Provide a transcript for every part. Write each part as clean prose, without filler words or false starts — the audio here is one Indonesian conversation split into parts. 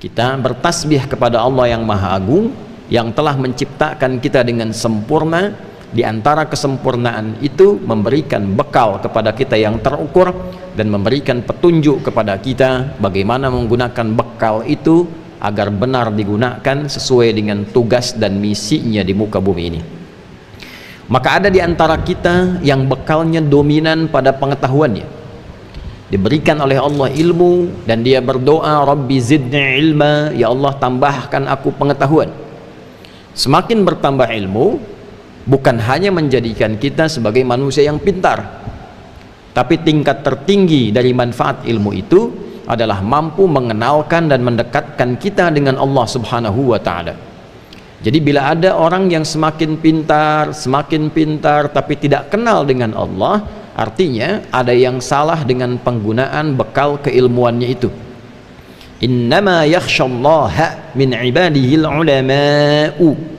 Kita bertasbih kepada Allah yang Maha Agung, yang telah menciptakan kita dengan sempurna. Di antara kesempurnaan itu memberikan bekal kepada kita yang terukur dan memberikan petunjuk kepada kita bagaimana menggunakan bekal itu agar benar digunakan sesuai dengan tugas dan misinya di muka bumi ini. Maka ada di antara kita yang bekalnya dominan pada pengetahuannya, diberikan oleh Allah ilmu dan dia berdoa, Rabbi zidni ilma, ya Allah tambahkan aku pengetahuan. Semakin bertambah ilmu bukan hanya menjadikan kita sebagai manusia yang pintar, tapi tingkat tertinggi dari manfaat ilmu itu adalah mampu mengenalkan dan mendekatkan kita dengan Allah Subhanahu wa ta'ala. Jadi bila ada orang yang semakin pintar tapi tidak kenal dengan Allah, artinya ada yang salah dengan penggunaan bekal keilmuannya itu. Innama yakhshallaha min ibadihil ulama'u.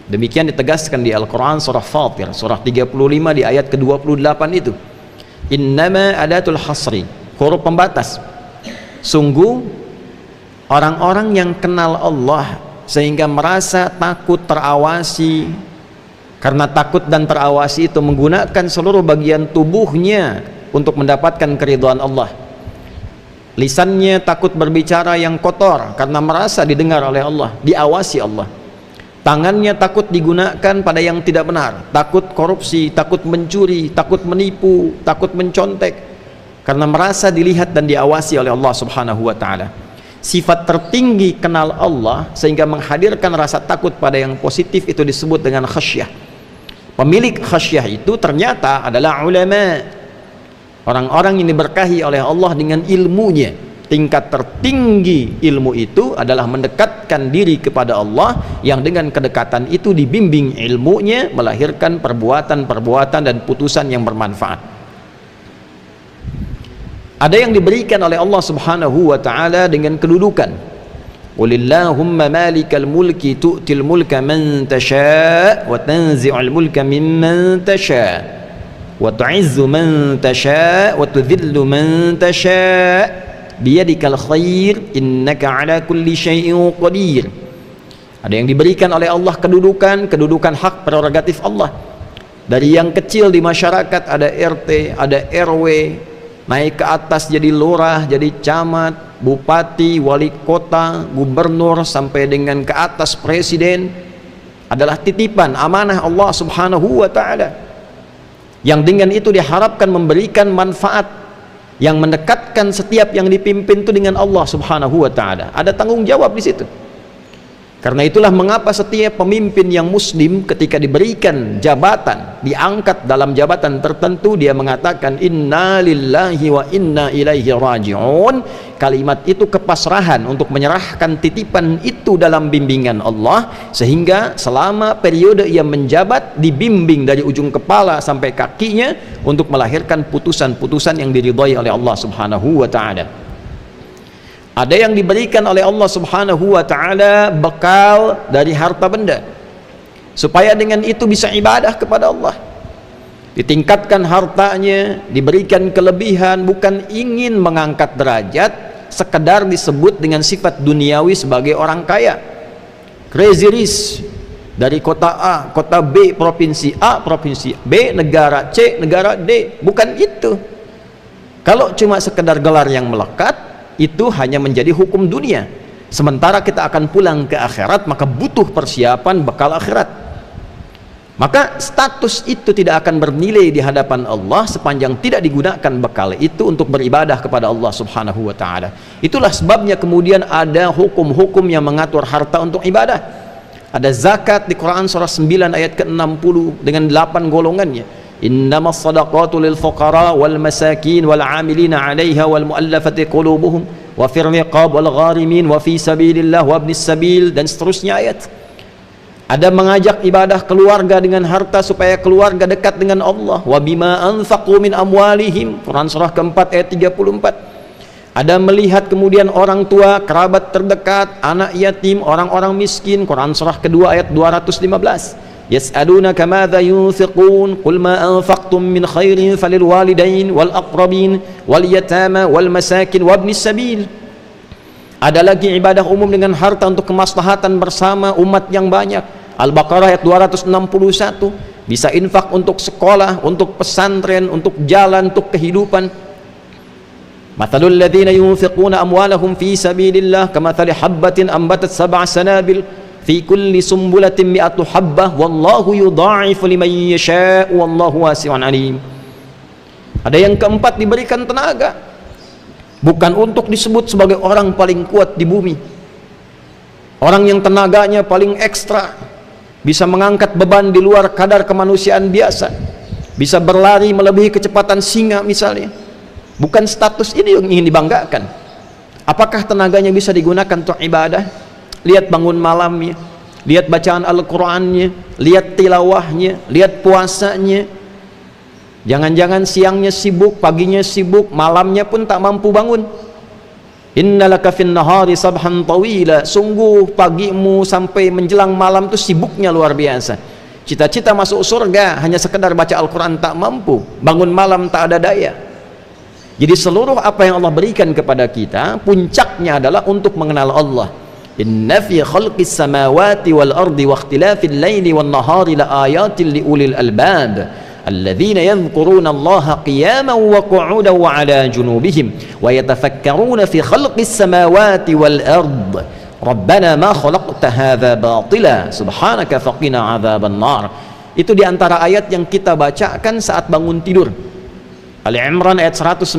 Demikian ditegaskan di Al-Quran surah Fatir surah 35 di ayat ke-28 itu. Innama adatul hasri, huruf pembatas. Sungguh orang-orang yang kenal Allah sehingga merasa takut terawasi, karena takut dan terawasi itu menggunakan seluruh bagian tubuhnya untuk mendapatkan keridhaan Allah. Lisannya takut berbicara yang kotor karena merasa didengar oleh Allah, diawasi Allah. Tangannya takut digunakan pada yang tidak benar, takut korupsi, takut mencuri, takut menipu, takut mencontek, karena merasa dilihat dan diawasi oleh Allah Subhanahu wa ta'ala. Sifat tertinggi kenal Allah sehingga menghadirkan rasa takut pada yang positif itu disebut dengan khasyah. Pemilik khasyah itu ternyata adalah ulama, orang-orang yang diberkahi oleh Allah dengan ilmunya. Tingkat tertinggi ilmu itu adalah mendekatkan diri kepada Allah, yang dengan kedekatan itu dibimbing ilmunya melahirkan perbuatan-perbuatan dan putusan yang bermanfaat. Ada yang diberikan oleh Allah Subhanahu wa ta'ala dengan kedudukan. Qulillahumma malikal mulki tu'til mulka man tasha' wa tanzi'ul mulka mimman tasha' wa tu'izzu man tasha' wa tudhillu man tasha' biyadikal khair innaka ala kulli syai'in qadir. Ada yang diberikan oleh Allah kedudukan hak prerogatif Allah. Dari yang kecil di masyarakat ada RT, ada RW, naik ke atas jadi lurah, jadi camat, bupati, wali kota, gubernur, sampai dengan ke atas presiden, adalah titipan amanah Allah Subhanahu wa ta'ala, yang dengan itu diharapkan memberikan manfaat, yang mendekatkan setiap yang dipimpin itu dengan Allah Subhanahu wa ta'ala. Ada tanggung jawab di situ. Karena itulah mengapa setiap pemimpin yang muslim ketika diberikan jabatan, diangkat dalam jabatan tertentu, dia mengatakan inna lillahi wa inna ilaihi raji'un. Kalimat itu kepasrahan untuk menyerahkan titipan itu dalam bimbingan Allah, sehingga selama periode ia menjabat dibimbing dari ujung kepala sampai kakinya untuk melahirkan putusan-putusan yang diridhai oleh Allah Subhanahu wa ta'ala. Ada yang diberikan oleh Allah Subhanahu wa ta'ala bekal dari harta benda, supaya dengan itu bisa ibadah kepada Allah. Ditingkatkan hartanya, diberikan kelebihan, bukan ingin mengangkat derajat, sekedar disebut dengan sifat duniawi sebagai orang kaya. Crazy rich, dari kota A, kota B, provinsi A, provinsi B, negara C, negara D. Bukan itu. Kalau cuma sekedar gelar yang melekat, itu hanya menjadi hukum dunia. Sementara kita akan pulang ke akhirat, maka butuh persiapan bekal akhirat. Maka status itu tidak akan bernilai di hadapan Allah sepanjang tidak digunakan bekal itu untuk beribadah kepada Allah Subhanahu wa ta'ala. Itulah sebabnya kemudian ada hukum-hukum yang mengatur harta untuk ibadah. Ada zakat di Quran surah 9 ayat ke-60 dengan 8 golongannya. Innamas sadaqatu lil fuqara wal masakin wal 'amilina 'alaiha wal mu'allafati qulubuhum wa fir riqab wal gharimin wa fi sabilillah wa ibnis sabil, dan seterusnya ayat. Ada mengajak ibadah keluarga dengan harta supaya keluarga dekat dengan Allah. Wa bima anfaqu min amwalihim, Quran surah keempat ayat 34. Ada melihat kemudian orang tua, kerabat terdekat, anak yatim, orang-orang miskin, Quran surah kedua ayat 215. Yas'alunaka madza yunfiqun qul ma anfaqtum min khairin falil walidain wal aqrabin wal yatama wal masakin wa ibnis sabil. Ada lagi ibadah umum dengan harta untuk kemaslahatan bersama umat yang banyak. Al-Baqarah ayat 261. Bisa infak untuk sekolah, untuk pesantren, untuk jalan, untuk kehidupan. Mathalul ladzina yunfiquna amwalahum fi sabilillah kamathali habbatin ambatat sab'a sanabil fi kulli sumbulatin mi'atu habbah wallahu yudha'ifu liman yasha'u wallahu wasi'un alim. Ada yang keempat, diberikan tenaga, bukan untuk disebut sebagai orang paling kuat di bumi, orang yang tenaganya paling ekstra, bisa mengangkat beban di luar kadar kemanusiaan biasa, bisa berlari melebihi kecepatan singa misalnya. Bukan status ini yang ingin dibanggakan. Apakah tenaganya bisa digunakan untuk ibadah? Lihat bangun malamnya, lihat bacaan Al-Qur'annya, lihat tilawahnya, lihat puasanya. Jangan-jangan siangnya sibuk, paginya sibuk, malamnya pun tak mampu bangun. Innalaka fin nahari sabhan tawila. Sungguh pagimu sampai menjelang malam itu sibuknya luar biasa. Cita-cita masuk surga hanya sekedar baca Al-Quran tak mampu, bangun malam tak ada daya. Jadi seluruh apa yang Allah berikan kepada kita, puncaknya adalah untuk mengenal Allah. Inna fi khalqis samawati wal ardi wa ikhtilafil laili wan nahari la ayatin li ulil albab الذين يذكرون الله قياما وقعودا وعلى جنوبهم ويتفكرون في خلق السماوات والأرض ربنا ما خلقت هذا باطلا سبحانك فقنا عذاب النار. Itu diantara ayat yang kita bacakan saat bangun tidur. Ali Imran ayat 190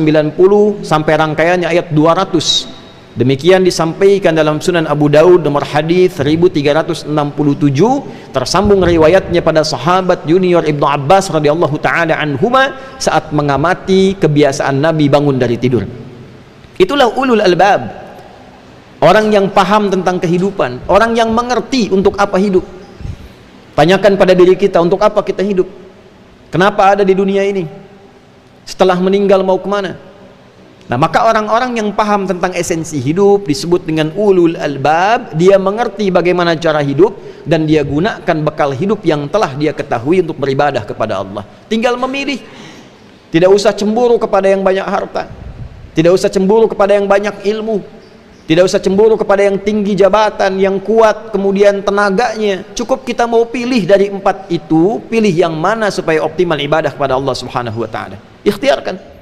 sampai rangkaiannya ayat 200. Demikian disampaikan dalam Sunan Abu Daud nomor hadis 1367, tersambung riwayatnya pada sahabat junior Ibnu Abbas radhiyallahu taala anhuma saat mengamati kebiasaan Nabi bangun dari tidur. Itulah ulul albab, orang yang paham tentang kehidupan, orang yang mengerti untuk apa hidup. Tanyakan pada diri kita, untuk apa kita hidup? Kenapa ada di dunia ini? Setelah meninggal mau kemana? Nah, maka orang-orang yang paham tentang esensi hidup disebut dengan ulul albab. Dia mengerti bagaimana cara hidup dan dia gunakan bekal hidup yang telah dia ketahui untuk beribadah kepada Allah. Tinggal memilih. Tidak usah cemburu kepada yang banyak harta, tidak usah cemburu kepada yang banyak ilmu, tidak usah cemburu kepada yang tinggi jabatan, yang kuat kemudian tenaganya. Cukup kita mau pilih dari empat itu, pilih yang mana supaya optimal ibadah kepada Allah Subhanahu wa taala. Ikhtiarkan.